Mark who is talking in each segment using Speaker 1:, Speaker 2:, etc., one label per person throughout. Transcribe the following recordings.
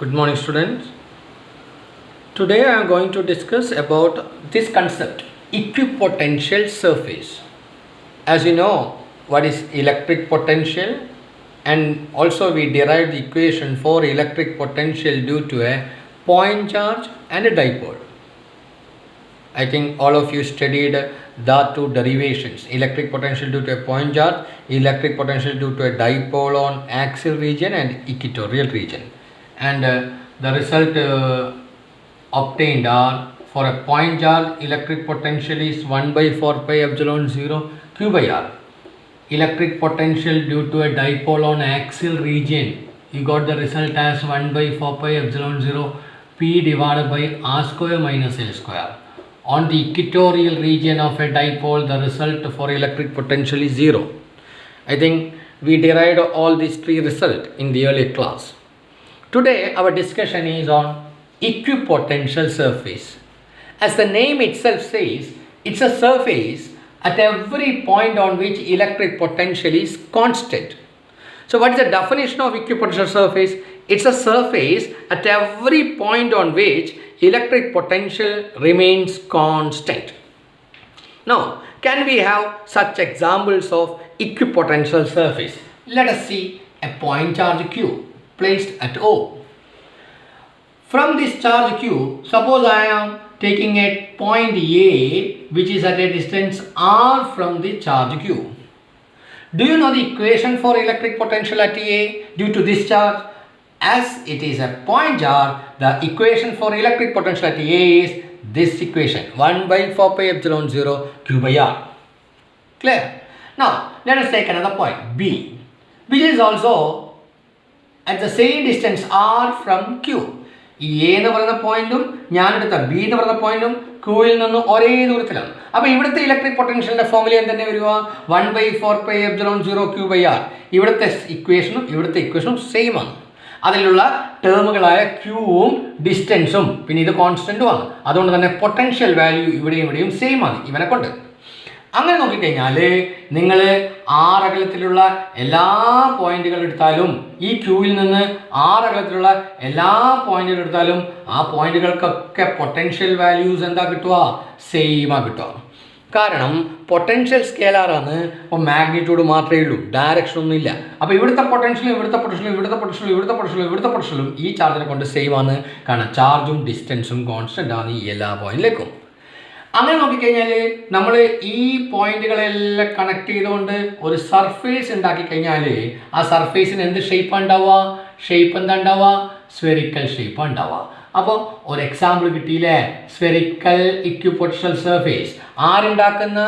Speaker 1: Good morning, students. Today I am going to discuss about this concept, equipotential surface. As you know, what is electric potential, and also we derived the equation for electric potential due to a point charge and a dipole. I think all of you studied the two derivations, electric potential due to a point charge, electric potential due to a dipole on axial region and equatorial region. And the result obtained are, for a point charge, electric potential is 1 by 4 pi epsilon 0 q by r. Electric potential due to a dipole on axial region, you got the result as 1 by 4 pi epsilon 0 p divided by r square minus l square. On the equatorial region of a dipole, the result for electric potential is 0. I think we derived all these three results in the earlier class. Today our discussion is on equipotential surface. As the name itself says, it's a surface at every point on which electric potential is constant. So what is the definition of equipotential surface? It's a surface at every point on which electric potential remains constant. Now, can we have such examples of equipotential surface? Let us see a point charge Q placed at O. From this charge Q, suppose I am taking a point A which is at a distance R from the charge Q. Do you know the equation for electric potential at A due to this charge? As it is a point charge, the equation for electric potential at A is this equation, 1 by 4 pi epsilon 0 q by r. Clear? Now, let us take another point B, which is also at the same distance R from Q. A എന്ന് പറയുന്ന പോയിന്റും ഞാനെടുത്ത B എന്ന് പറയുന്ന പോയിന്റും ക്യൂവിൽ നിന്നും ഒരേ ദൂരത്തിലാണ്. അപ്പോൾ ഇവിടുത്തെ ഇലക്ട്രിക് പൊട്ടൻഷ്യലിന്റെ ഫോർമുല എന്തെന്നെ വരിക? 1 by 4 pi epsilon 0 q by r. ഇവിടുത്തെ ഇക്വേഷനും സെയിം ആണ്. അതിലുള്ള ടേമുകളായ ക്യൂവും ഡിസ്റ്റൻസും പിന്നെ ഇത് കോൺസ്റ്റന്റും ആണ്. അതുകൊണ്ട് തന്നെ പൊട്ടൻഷ്യൽ വാല്യൂ ഇവിടെയും സെയിം ആണ് ഇവനെ കൊണ്ട്. അങ്ങനെ നോക്കിക്കഴിഞ്ഞാൽ നിങ്ങൾ ആറ് അകലത്തിലുള്ള എല്ലാ പോയിന്റുകൾ എടുത്താലും ഈ ക്യൂവിൽ നിന്ന് ആറ് അകലത്തിലുള്ള എല്ലാ പോയിന്റുകൾ എടുത്താലും ആ പോയിന്റുകൾക്കൊക്കെ പൊട്ടൻഷ്യൽ വാല്യൂസ് എന്താ കിട്ടുക? സെയിമാ കിട്ടുക. കാരണം പൊട്ടൻഷ്യൽ സ്കേലാറാണ്. അപ്പോൾ മാഗ്നിറ്റ്യൂഡ് മാത്രമേ ഉള്ളൂ, ഡയറക്ഷൻ ഒന്നും ഇല്ല. അപ്പോൾ ഇവിടുത്തെ പൊട്ടൻഷ്യലും ഈ ചാർജിനെ കൊണ്ട് സെയിം ആണ്. കാരണം ചാർജും ഡിസ്റ്റൻസും കോൺസ്റ്റന്റ് ആണ് ഈ എല്ലാ പോയിന്റിലേക്കും. അങ്ങനെ നോക്കിക്കഴിഞ്ഞാൽ നമ്മൾ ഈ പോയിന്റുകളെല്ലാം കണക്ട് ചെയ്തുകൊണ്ട് ഒരു സർഫേസ് ഉണ്ടാക്കി കഴിഞ്ഞാൽ ആ സർഫേസിന് എന്ത് ഷേപ്പാണ് ഉണ്ടാവുക? ഷേപ്പ് എന്താ ഉണ്ടാവുക? സ്ഫെറിക്കൽ ഷേപ്പാണ് ഉണ്ടാവുക. അപ്പോൾ ഒരു എക്സാമ്പിൾ കിട്ടിയില്ലേ? Spherical equipotential surface. ആരുണ്ടാക്കുന്ന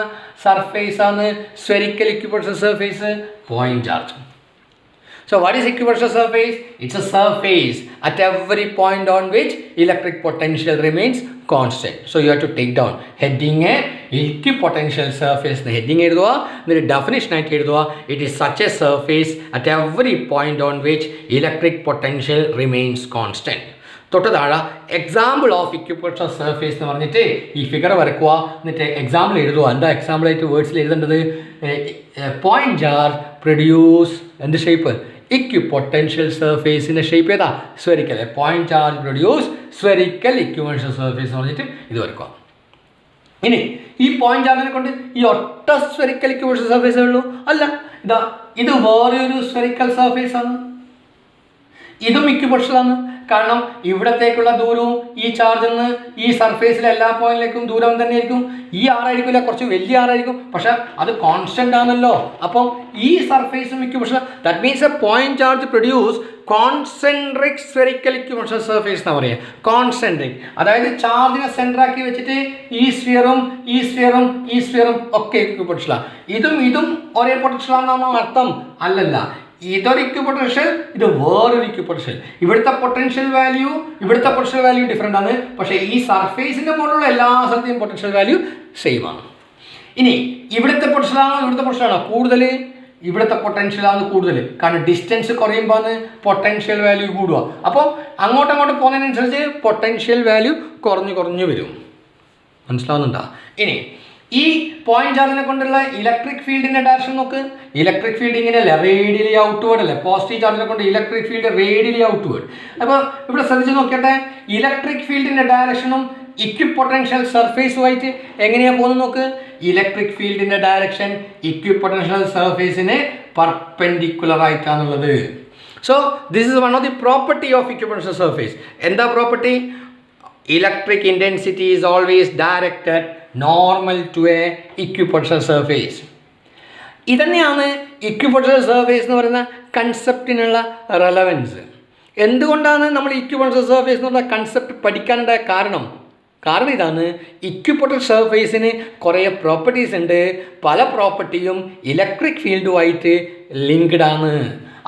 Speaker 1: സർഫേസ് ആണ് spherical equipotential surface? Point charge. So what is equipotential surface? It's a surface at every point on which electric potential remains constant. So you have to take down heading a equipotential surface. The heading എഴുതുക, the definition ആയിട്ട് എഴുതുക. It is such a surface at every point on which electric potential remains constant. തൊട്ട് താഴെ example of equipotential surface എന്ന് പറഞ്ഞിട്ട് ഈ figure വരക്കുക. എന്നിട്ട് എക്സാമ്പിൾ എഴുതുക. എന്താ എക്സാമ്പിളായിട്ട് വേർഡ്സിൽ എഴുതേണ്ടത്? പോയിന്റ് ചാർജ് പ്രൊഡ്യൂസ് എന്ത് ഷേപ്പ്? ഇക്വിപൊട്ടൻഷ്യൽ സർഫേസിൻ്റെ ഷേപ്പ് ഏതാ? Spherical. Point charge produce spherical equipotential surface എന്ന് പറഞ്ഞിട്ട് ഇത് വരക്കുക. ഇനി ഈ പോയിന്റ് ചാർജിനെ കൊണ്ട് ഈ ഒറ്റ സ്ഫെറിക്കൽ ഇക്വിപൊട്ടൻഷ്യൽ സർഫേസേ ഉള്ളൂ? അല്ല, ഇത് വേറൊരു സ്ഫെറിക്കൽ സർഫേസ് ആണ്. ഇതും ഇക്വിപൊട്ടൻഷ്യൽ ആണ്. കാരണം ഇവിടത്തേക്കുള്ള ദൂരവും ഈ ചാർജിൽ നിന്ന് ഈ സർഫേസിലെ എല്ലാ പോയിന്റിലേക്കും ദൂരം തന്നെയായിരിക്കും. ഈ ആറായിരിക്കില്ല, കുറച്ച് വലിയ ആറായിരിക്കും, പക്ഷെ അത് കോൺസ്റ്റന്റ് ആണല്ലോ. അപ്പം ഈ സർഫേസും equipotential. That means a point charge produce concentric spherical equipotential surface എന്നാ പറയുക. കോൺസെൻട്രിക് അതായത് ചാർജിനെ സെൻറ്ററാക്കി വെച്ചിട്ട് ഈ സ്ഫിയറും ഒക്കെ ഇക്വിപൊട്ടൻഷ്യലാണ്. ഇതും ഒരേ പൊട്ടൻഷ്യലാണെന്നാണോ അർത്ഥം? അല്ലല്ല. ഇതൊരു ഇക്വിപൊട്ടൻഷ്യൽ, ഇത് വേറൊരു ഇക്വിപൊട്ടൻഷ്യൽ. ഇവിടുത്തെ പൊട്ടൻഷ്യൽ വാല്യൂ ഡിഫറെൻ്റ് ആണ്. പക്ഷേ ഈ സർഫേസിൻ്റെ മുകളിലുള്ള എല്ലാ സ്ഥലത്തെയും പൊട്ടൻഷ്യൽ വാല്യൂ സെയിം ആണ്. ഇനി ഇവിടുത്തെ പൊട്ടൻഷ്യലാണോ കൂടുതൽ? ഇവിടുത്തെ പൊട്ടൻഷ്യലാണ് കൂടുതൽ. കാരണം ഡിസ്റ്റൻസ് കുറയുമ്പോൾ പൊട്ടൻഷ്യൽ വാല്യൂ കൂടുക. അപ്പോൾ അങ്ങോട്ട് പോകുന്നതിനനുസരിച്ച് പൊട്ടൻഷ്യൽ വാല്യൂ കുറഞ്ഞു വരും. മനസ്സിലാവുന്നുണ്ടോ? ഇനി ഈ പോയിന്റ് ചാർജിനെ കൊണ്ടുള്ള ഇലക്ട്രിക് ഫീൽഡിന്റെ ഡയറക്ഷൻ നോക്ക്. ഇലക്ട്രിക് ഫീൽഡ് ഇങ്ങനെയല്ല, റേഡിയലി ഔട്ട്വേർഡ് അല്ലേ. പോസിറ്റീവ് ചാർജിനെ കൊണ്ട് ഇലക്ട്രിക് ഫീൽഡ് റേഡിയലി ഔട്ട്വേർഡ്. അപ്പോൾ ഇവിടെ ശ്രദ്ധിച്ച് നോക്കിയട്ടെ, ഇലക്ട്രിക് ഫീൽഡിന്റെ ഡയറക്ഷനും ഇക്വിപൊട്ടൻഷ്യൽ സർഫേസുമായിട്ട് എങ്ങനെയാണ് പോകുന്നത് നോക്ക്. ഇലക്ട്രിക് ഫീൽഡിന്റെ ഡയറക്ഷൻ ഇക്വിപൊട്ടൻഷ്യൽ സർഫേസിന് പെർപെൻഡിക്കുലർ ആയിട്ടാണുള്ളത്. So this is one of the property of equipotential surface. എന്താ property? Electric intensity is always directed normal to a equipotential surface. ഇതന്നെയാണ് ഇക്വിപൊട്ടൻഷ്യൽ സർഫേസ് എന്ന് പറയുന്ന കൺസെപ്റ്റിനുള്ള റെലവൻസ്. എന്തുകൊണ്ടാണ് നമ്മൾ ഇക്വിപൊട്ടൻഷ്യൽ സർഫേസ് എന്ന് പറഞ്ഞ കൺസെപ്റ്റ് പഠിക്കാനുണ്ടായ കാരണം ഇതാണ്. ഇക്വിപൊട്ടൻഷ്യൽ സർഫേസിന് കുറേ പ്രോപ്പർട്ടീസ് ഉണ്ട്. പല പ്രോപ്പർട്ടിയും ഇലക്ട്രിക് ഫീൽഡുമായിട്ട് ലിങ്ക്ഡ് ആണ്.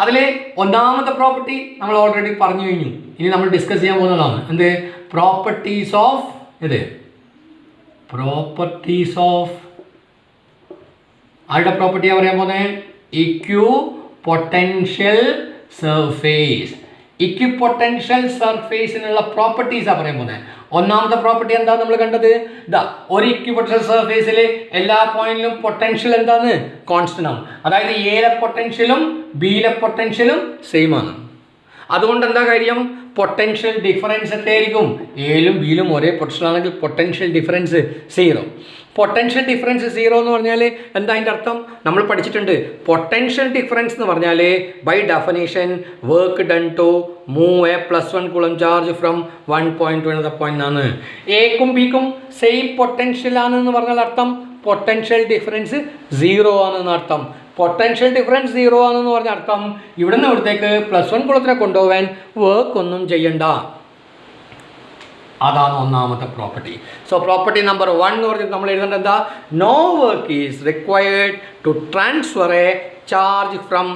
Speaker 1: അതിൽ ഒന്നാമത്തെ പ്രോപ്പർട്ടി നമ്മൾ ഓൾറെഡി പറഞ്ഞു കഴിഞ്ഞു. ഇനി നമ്മൾ ഡിസ്കസ് ചെയ്യാൻ പോകുന്നതാണ് എന്ത്? പ്രോപ്പർട്ടീസ് ഓഫ് ആരുടെ പ്രോപ്പർട്ടിയാണ് പറയാൻ പോകുന്നത്? Equipotential surface. ഇക്വിപൊട്ടൻഷ്യൽ സർഫേസിനുള്ള പ്രോപ്പർട്ടീസാണ് പറയാൻ പോകുന്നത്. ഒന്നാമത്തെ പ്രോപ്പർട്ടി എന്താ നമ്മൾ കണ്ടത്? ഒരു ഇക്വിപൊട്ടൻഷ്യൽ സർഫേസിൽ എല്ലാ പോയിന്റിലും പൊട്ടൻഷ്യൽ എന്താണ്? കോൺസ്റ്റന്റ് ആണ്. അതായത് എയിലെ പൊട്ടൻഷ്യലും ബിയിലെ പൊട്ടൻഷ്യലും സെയിം ആണ്. അതുകൊണ്ട് എന്താ കാര്യം? പൊട്ടൻഷ്യൽ ഡിഫറൻസ് എത്രയായിരിക്കും? എയിലും ബിയിലും ഒരേ പൊട്ടൻഷ്യൽ ആണെങ്കിൽ പൊട്ടൻഷ്യൽ ഡിഫറൻസ് 0. പൊട്ടൻഷ്യൽ ഡിഫറൻസ് 0 എന്ന് പറഞ്ഞാൽ എന്താ അതിൻ്റെ അർത്ഥം? നമ്മൾ പഠിച്ചിട്ടുണ്ട്. പൊട്ടൻഷ്യൽ ഡിഫറൻസ് എന്ന് പറഞ്ഞാൽ by definition work done to move a +1 coulomb charge from 1 point to another point ആണ്. എക്കും ബിക്കും സെയിം പൊട്ടൻഷ്യൽ ആണെന്ന് പറഞ്ഞാൽ അർത്ഥം പൊട്ടൻഷ്യൽ ഡിഫറൻസ് 0 ആണെന്ന് അർത്ഥം. പൊട്ടൻഷ്യൽ ഡിഫറൻസ് 0 ആണെന്ന് പറഞ്ഞ അർത്ഥം ഇവിടെ നിന്ന് ഇവിടത്തേക്ക് +1 കുളത്തിനെ കൊണ്ടുപോകാൻ വർക്ക് ഒന്നും ചെയ്യണ്ട. അതാണ് ഒന്നാമത്തെ പ്രോപ്പർട്ടി. സോ പ്രോപ്പർട്ടി നമ്പർ 1 എന്ന് പറഞ്ഞിട്ട് നമ്മൾ എഴുതേണ്ടത് എന്താ? No work is required to transfer a charge from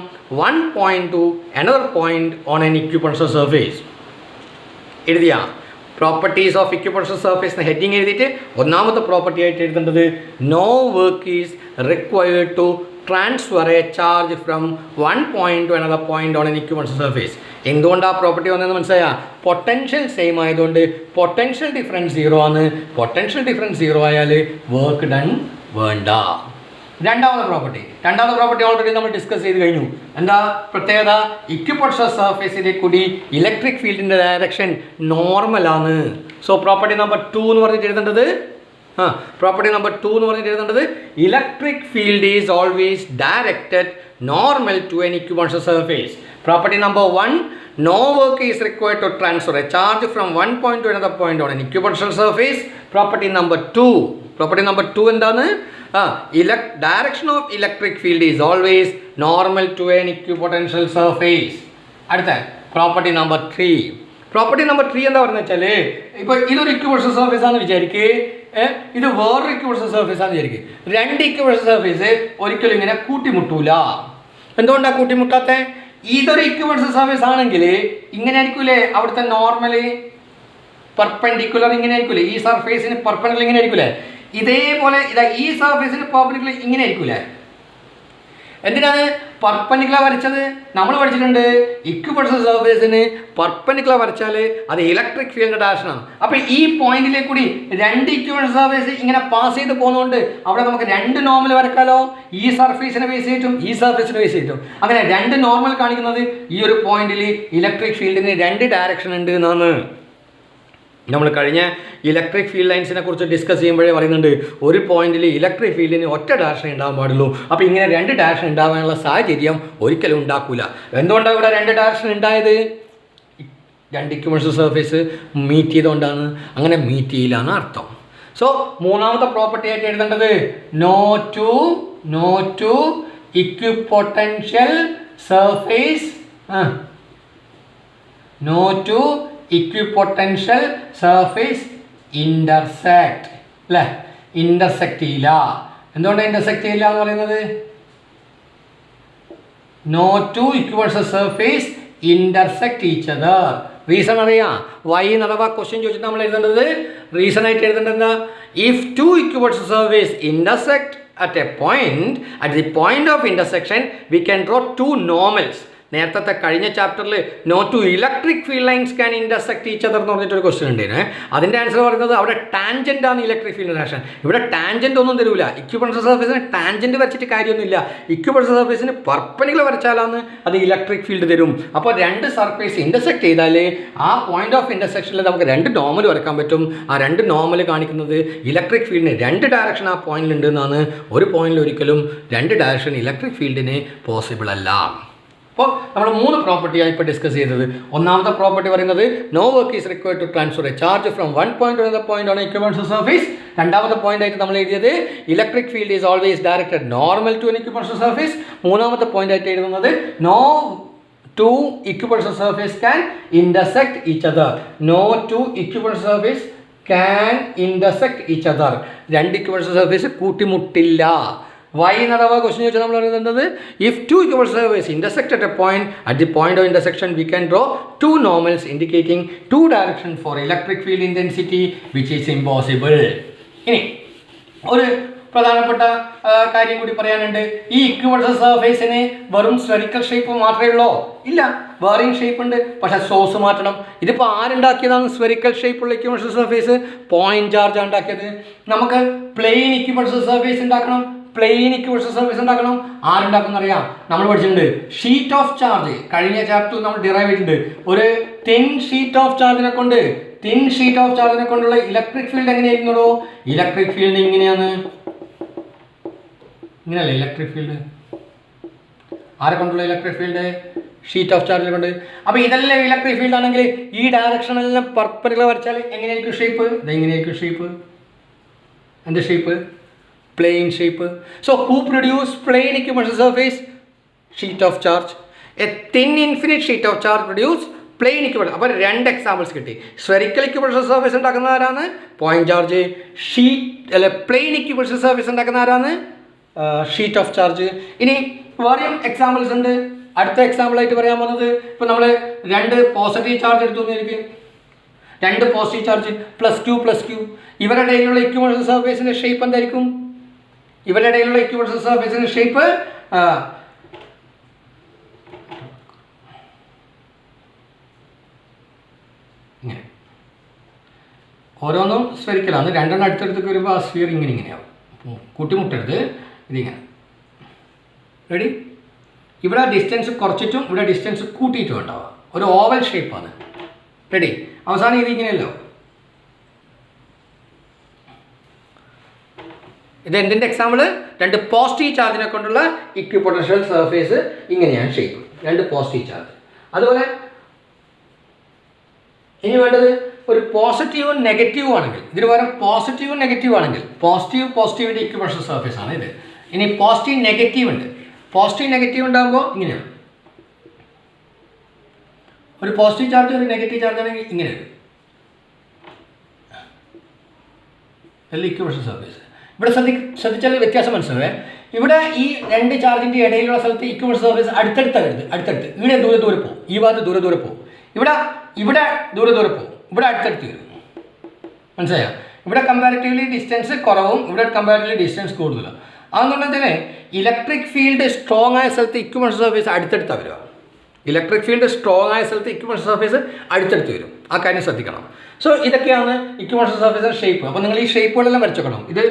Speaker 1: 1 point to another point on an equipotential surface. എഴുതിയ പ്രോപ്പർട്ടീസ് ഓഫ് ഇക്വിപൊട്ടൻഷ്യൽ സർഫേസ് എന്ന ഹെഡിങ് എഴുതിയിട്ട് ഒന്നാമത്തെ പ്രോപ്പർട്ടി ആയിട്ട് എഴുതേണ്ടത് no work is required to transfer a charge from 1 point to another point on an equipotential surface. എന്തുകൊണ്ടാണ് property വന്നതെന്ന് മനസ്സിലായ? Potential same ആയതുകൊണ്ട് പൊട്ടൻഷ്യൽ ഡിഫറൻസ് 0 ആണ്. പൊട്ടൻഷ്യൽ ഡിഫറൻസ് 0 ആയാൽ വർക്ക് ഡൺ വേണ്ട. രണ്ടാമത്തെ പ്രോപ്പർട്ടി ഓൾറെഡി നമ്മൾ ഡിസ്കസ് ചെയ്ത് കഴിഞ്ഞു. എന്താ പ്രത്യേകത? ഇക്വിപൊട്ടൻഷ്യൽ സർഫേസിലെ കൂടി ഇലക്ട്രിക് ഫീൽഡിൻ്റെ ഡയറക്ഷൻ നോർമലാണ്. സോ പ്രോപ്പർട്ടി നമ്പർ 2 എന്ന് പറഞ്ഞിട്ട് എഴുതേണ്ടത് electric field is always directed normal to an equipotential surface. Property number 1, no work is required to transfer a charge from one point to another point on an equipotential surface. Property number 2 എന്താണ്? Direction of electric field is always normal to an equipotential surface. അടുത്ത property number 3 എന്താ പറയുന്നത് വെച്ചാൽ, ഇപ്പോൾ ഇതൊരു equipotential surface ആണെന്ന് വിചാരിക്കുക, ഇത് വേറൊരു ഇക്വിപൊട്ടൻഷ്യൽ സർഫേസ് ആണെന്ന് വിചാരിക്കുക. രണ്ട് ഇക്വിപൊട്ടൻഷ്യൽ സർഫേസ് ഒരിക്കലും ഇങ്ങനെ കൂട്ടിമുട്ടൂല. എന്തുകൊണ്ടാണ് കൂട്ടിമുട്ടാത്ത? ഇതൊരു ഇക്വിപൊട്ടൻഷ്യൽ സർഫേസ് ആണെങ്കിൽ ഇങ്ങനെ ആയിരിക്കൂലേ അവിടുത്തെ നോർമലി പെർപെൻഡിക്കുലർ ഇങ്ങനെ ആയിരിക്കൂലേ, ഈ സർഫേസിന് പെർപെൻഡിക്കുലർ ഇങ്ങനെ ആയിരിക്കൂലേ. ഇതേപോലെ ഈ സർഫേസിന് പെർപെൻഡിക്കുലർ ഇങ്ങനെ ആയിരിക്കൂലേ. എന്തിനാണ് പെർപെൻഡിക്കുലർ വരച്ചത്? നമ്മൾ പഠിച്ചിട്ടുണ്ട് ഇക്വിപൊട്ടൻഷ്യൽ സർഫേസിന് പെർപെൻഡിക്കുലർ വരച്ചാൽ അത് ഇലക്ട്രിക് ഫീൽഡിൻ്റെ ഡയറക്ഷനാണ്. അപ്പോൾ ഈ പോയിന്റിലേക്ക് കൂടി രണ്ട് ഇക്വിപൊട്ടൻഷ്യൽ സർഫേസ് ഇങ്ങനെ പാസ് ചെയ്ത് പോകുന്നതുകൊണ്ട് അവിടെ നമുക്ക് രണ്ട് നോർമൽ വരക്കാലോ. ഈ സർഫേസിനെ ബേസ് ചെയ്തിട്ടും ഈ സർഫേസിനെ ബേസ് ചെയ്തിട്ടും അങ്ങനെ രണ്ട് നോർമൽ കാണിക്കുന്നത് ഈ ഒരു പോയിന്റിൽ ഇലക്ട്രിക് ഫീൽഡിന് രണ്ട് ഡയറക്ഷൻ ഉണ്ട് എന്നാണ്. നമ്മൾ കഴിഞ്ഞ ഇലക്ട്രിക് ഫീൽഡ് ലൈൻസിനെ കുറിച്ച് ഡിസ്കസ് ചെയ്യുമ്പോഴേ പറയുന്നുണ്ട് ഒരു പോയിന്റിൽ ഇലക്ട്രിക് ഫീൽഡിന് ഒറ്റ ഡയറക്ഷൻ ഉണ്ടാകാൻ പാടുള്ളൂ. അപ്പോൾ ഇങ്ങനെ രണ്ട് ഡയറക്ഷൻ ഉണ്ടാകാനുള്ള സാഹചര്യം ഒരിക്കലും ഉണ്ടാക്കില്ല. എന്തുകൊണ്ടാണ് ഇവിടെ രണ്ട് ഡയറക്ഷൻ ഉണ്ടായത്? രണ്ട് ഇക്വിപൊട്ടൻഷ്യൽ സർഫേസ് മീറ്റ് ചെയ്തുകൊണ്ടാണ്. അങ്ങനെ മീറ്റ് ചെയ്യില്ലാന്ന് അർത്ഥം. സോ മൂന്നാമത്തെ പ്രോപ്പർട്ടി ആയിട്ട് എഴുതേണ്ടത് no two equipotential surface equipotential surface intersect അല്ലേ? ഇൻ്റർസെക്റ്റ് ചെയ്യില്ല. എന്തുകൊണ്ടാണ് ഇൻ്റർസെക്റ്റ് ചെയ്യില്ല എന്ന് പറയുന്നത്? No two equipotential surface intersect each other. Reason അറിയാം. വൈ അഥവാ ക്വസ്റ്റ്യൻ ചോദിച്ചിട്ട് നമ്മൾ എഴുതേണ്ടത് റീസൺ ആയിട്ട് എഴുതേണ്ടത് എന്താ? If two equipotential surface intersect at the point of intersection we can draw two normals. നേരത്തെ കഴിഞ്ഞ ചാപ്റ്ററിൽ no two electric field lines can intersect each other എന്ന് പറഞ്ഞിട്ടൊരു ക്വസ്റ്റ്യൻ ഉണ്ടായിരുന്നു. അതിൻ്റെ ആൻസർ പറയുന്നത് അവിടെ ടാൻജൻ്റ് ആണ് ഇലക്ട്രിക് ഫീൽഡ് ഡയറക്ഷൻ. ഇവിടെ ടാൻജൻ്റ് ഒന്നും തരൂല. ഇക്വിപൊട്ടൻഷ്യൽ സർഫേസിന് ടാൻജൻ്റ് വരച്ചിട്ട് കാര്യമൊന്നുമില്ല. ഇക്വിപൊട്ടൻഷ്യൽ സർഫേസിന് പെർപെൻഡിക്കുലർ വരച്ചാലാണ് അത് ഇലക്ട്രിക് ഫീൽഡ് തരും. അപ്പോൾ രണ്ട് സർഫേസ് ഇൻ്റർസെക്ട് ചെയ്താൽ ആ പോയിന്റ് ഓഫ് ഇൻ്റർസെക്ഷനിൽ നമുക്ക് രണ്ട് നോർമൽ വരക്കാൻ പറ്റും. ആ രണ്ട് നോർമൽ കാണിക്കുന്നത് ഇലക്ട്രിക് ഫീൽഡിന് രണ്ട് ഡയറക്ഷൻ ആ പോയിന്റിൽ ഉണ്ട് എന്നാണ്. ഒരു പോയിന്റിൽ ഒരിക്കലും രണ്ട് ഡയറക്ഷൻ ഇലക്ട്രിക് ഫീൽഡിന് പോസിബിൾ അല്ല. അപ്പോൾ നമ്മൾ 3 പ്രോപ്പർട്ടിയാണ് ഇപ്പോൾ ഡിസ്കസ് ചെയ്തത്. ഒന്നാമത്തെ പ്രോപ്പർട്ടി പറയുന്നത് no work is required to transfer a charge from one point to another point on equipotential surface. രണ്ടാമത്തെ പോയിന്റ് ആയിട്ട് നമ്മൾ എഴുതിയത് electric field is always directed normal to an equipotential surface. മൂന്നാമത്തെ പോയിന്റ് ആയിട്ട് എഴുതുന്നത് no two equipotential surface can intersect each other. No two equipotential surface can intersect each other. രണ്ട് equipotential surface കൂട്ടിമുട്ടില്ല. Why എന്നഥവാ question ചോദിച്ചാൽ നമ്മൾ പറയുന്നത് if two equipotential surface intersect at a point, at the point of intersection we can draw two normals indicating two direction for electric field intensity, which is impossible. ഇനി ഒരു പ്രധാനപ്പെട്ട കാര്യം കൂടി പറയാനുണ്ട്. ഈ ഇക്വിപൊട്ടൻഷ്യൽ സർഫേസിന് വെറും സ്ഫെറിക്കൽ ഷേപ്പ് മാത്രമേ ഉള്ളൂ? ഇല്ല, വേറെയും ഷേപ്പ് ഉണ്ട്. പക്ഷേ സോഴ്സ് മാറ്റണം. ഇതിപ്പോൾ ആരുണ്ടാക്കിയതാണ് സ്ഫെറിക്കൽ ഷേപ്പുള്ള ഇക്വിപൊട്ടൻഷ്യൽ സർഫേസ്? പോയിന്റ് ചാർജ് ഉണ്ടാക്കിയത്. നമുക്ക് പ്ലെയിൻ ഇക്വിപൊട്ടൻഷ്യൽ സർഫേസ് ഉണ്ടാക്കണം. പ്ലെയിൻ ഇക്വിപൊട്ടൻഷ്യൽ സർഫേസ് ഉണ്ടാക്കണം. ആരുണ്ടാക്കുന്ന അറിയാം? നമ്മൾ പഠിച്ചിട്ടുണ്ട് ഷീറ്റ് ഓഫ് ചാർജ്. കഴിഞ്ഞ ചാപ്റ്ററിൽ നമ്മൾ ഡിറൈവ് ചെയ്തിട്ടുണ്ട്. ഒരു തിൻ ഷീറ്റ് ഓഫ് ചാർജിനെ കൊണ്ടുള്ള ഇലക്ട്രിക് ഫീൽഡ് എങ്ങനെയായിരുന്നോ? ഇലക്ട്രിക് ഫീൽഡ് ഇങ്ങനെയാണ്. ഇങ്ങനെയല്ലേ ഇലക്ട്രിക് ഫീൽഡ്? ആരെ കൊണ്ടുള്ള ഇലക്ട്രിക് ഫീൽഡ്? ഷീറ്റ് ഓഫ് ചാർജിനെ കൊണ്ട്. അപ്പോൾ ഇതെല്ലാം ഇലക്ട്രിക് ഫീൽഡ് ആണെങ്കിൽ ഈ ഡയറക്ഷനെല്ലാം പെർപെൻഡിക്കുലർ വരച്ചാൽ എങ്ങനെയായിരിക്കും ഷേപ്പ്? ഇതെങ്ങനെയായിരിക്കും ഷേപ്പ്? എന്ത് shape? Plane shape. So who produce plane equipotential surface? Sheet of charge. A thin infinite sheet of charge produce plane equipotential. അപ്പോൾ രണ്ട് എക്സാമ്പിൾസ് കിട്ടി. സ്ഫെറിക്കൽ ഇക്വിപൊട്ടൻഷ്യൽ സർഫേസ് ഉണ്ടാക്കുന്ന ആരാണ്? Point charge. Plane equipotential surface ഉണ്ടാക്കുന്ന ആരാണ്? Sheet of charge. ഇനി വേറെയും examples ഉണ്ട്. അടുത്ത എക്സാമ്പിളായിട്ട് പറയാൻ പോകുന്നത് ഇപ്പോൾ നമ്മൾ രണ്ട് പോസിറ്റീവ് ചാർജ് എടുത്തു എനിക്ക്. രണ്ട് പോസിറ്റീവ് ചാർജ് പ്ലസ് ക്യൂ. ഇവരുടെ ഇടയിലുള്ള ഇക്വിപൊട്ടൻഷ്യൽ സർഫേസിൻ്റെ ഷേപ്പ് എന്തായിരിക്കും? ഇവരുടെ ഇടയിലുള്ള ഇക്വിപൊട്ടൻഷ്യൽ സർഫേസിൻ്റെ ഷേപ്പ് ഇങ്ങനെ. ഓരോന്നും സ്ഫെറിക്കലാണ്. രണ്ടെണ്ണം അടുത്തടുത്തൊക്കെ വരുമ്പോൾ ആ സ്ഫിയർ ഇങ്ങനെയാവും. കൂട്ടിമുട്ടരുത്. ഇതിങ്ങനെ. റെഡി? ഇവിടെ ഡിസ്റ്റൻസ് കുറച്ചിട്ടും ഇവിടെ ഡിസ്റ്റൻസ് കൂട്ടിയിട്ടും ഉണ്ടാവുക. ഒരു ഓവൽ ഷേപ്പാണ്. റെഡി? അവസാനം ഇതിങ്ങനെയല്ലോ. ഇത് എന്തിൻ്റെ എക്സാമ്പിൾ? രണ്ട് പോസിറ്റീവ് ചാർജിനെ കൊണ്ടുള്ള ഇക്വിപൊട്ടൻഷ്യൽ സർഫേസ് ഇങ്ങനെയാണ് ഷേപ്പ്. രണ്ട് പോസിറ്റീവ് ചാർജ്. അതുപോലെ ഇനി വേണ്ടത് ഒരു പോസിറ്റീവും നെഗറ്റീവും ആണെങ്കിൽ, ഇതിന് പകരം പോസിറ്റീവും നെഗറ്റീവ് ആണെങ്കിൽ, പോസിറ്റീവിൻ്റെ ഇക്വിപൊട്ടൻഷ്യൽ സർഫേസ് ആണ് ഇത്. ഇനി പോസിറ്റീവ് നെഗറ്റീവ് ഉണ്ട്. പോസിറ്റീവ് നെഗറ്റീവ് ഉണ്ടാകുമ്പോൾ ഇങ്ങനെയാണ്. ഒരു പോസിറ്റീവ് ചാർജ് ഒരു നെഗറ്റീവ് ചാർജ് ആണെങ്കിൽ ഇങ്ങനെ വരും. അല്ല ഇക്വിപൊട്ടൻഷ്യൽ സർഫേസ്. ഇവിടെ ശ്രദ്ധിച്ചാൽ വ്യത്യാസം മനസ്സിലാവേ. ഇവിടെ ഈ രണ്ട് ചാർജിൻ്റെ ഇടയിലുള്ള സ്ഥലത്ത് ഇക്വിപൊട്ടൻഷ്യൽ സർഫേസ് അടുത്തടുത്ത് ഇവിടെ ദൂരെ പോകും. ഈ ഭാഗത്ത് ദൂരെ പോകും. ഇവിടെ ദൂരെ പോകും. ഇവിടെ അടുത്തടുത്ത് വരും. മനസ്സിലായോ? ഇവിടെ കമ്പാരിറ്റീവ്ലി ഡിസ്റ്റൻസ് കുറവും ഇവിടെ കമ്പാരിറ്റീവ്ലി ഡിസ്റ്റൻസ് കൂടുതലാണ്. അതുകൊണ്ട് തന്നെ ഇലക്ട്രിക് ഫീൽഡ് സ്ട്രോങ് ആയ സ്ഥലത്ത് ഇക്വിപൊട്ടൻഷ്യൽ സർഫേസ് അടുത്തടുത്താണ് വരിക. ഇലക്ട്രിക് ഫീൽഡ് സ്ട്രോങ് ആയ സ്ഥലത്ത് ഇക്വിപൊട്ടൻഷ്യൽ സർഫേസ് അടുത്തടുത്ത് വരും. ആ കാര്യം ശ്രദ്ധിക്കണം. സോ ഇതൊക്കെയാണ് ഇക്വിപൊട്ടൻഷ്യൽ സർഫേസിൻ്റെ ഷേപ്പ്. അപ്പോൾ നിങ്ങൾ ഈ ഷേപ്പുകളെല്ലാം വരച്ചോക്കണം. ഇത്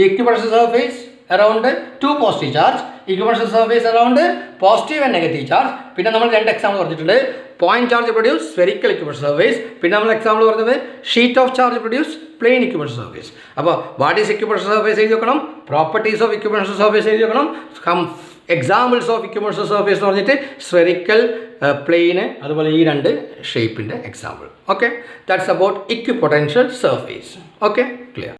Speaker 1: equipotential surface around two positive charge, equipotential surface around positive and negative charge. പിന്നെ നമ്മൾ രണ്ട് എക്സാമ്പിൾ പറഞ്ഞിട്ടുണ്ട്. Point charge produce spherical equipotential surface. പിന്നെ നമ്മൾ എക്സാമ്പിൾ പറഞ്ഞത് sheet of charge produce plane equipotential surface. അപ്പോൾ വാട്ട് ഈസ് ഇക്വിപൊട്ടൻഷ്യൽ സർഫേസ് എഴുതി വെക്കണം. പ്രോപ്പർട്ടീസ് ഓഫ് ഇക്വിപൊട്ടൻഷ്യൽ സർഫേസ് എഴുതി വെക്കണം. എക്സാമ്പിൾസ് ഓഫ് ഇക്വിപൊട്ടൻഷ്യൽ സർഫേസ് എന്ന് പറഞ്ഞിട്ട് സ്ഫെറിക്കൽ, പ്ലെയിന്, അതുപോലെ ഈ രണ്ട് ഷേപ്പിൻ്റെ example. Okay, that's about equipotential surface. Okay, clear.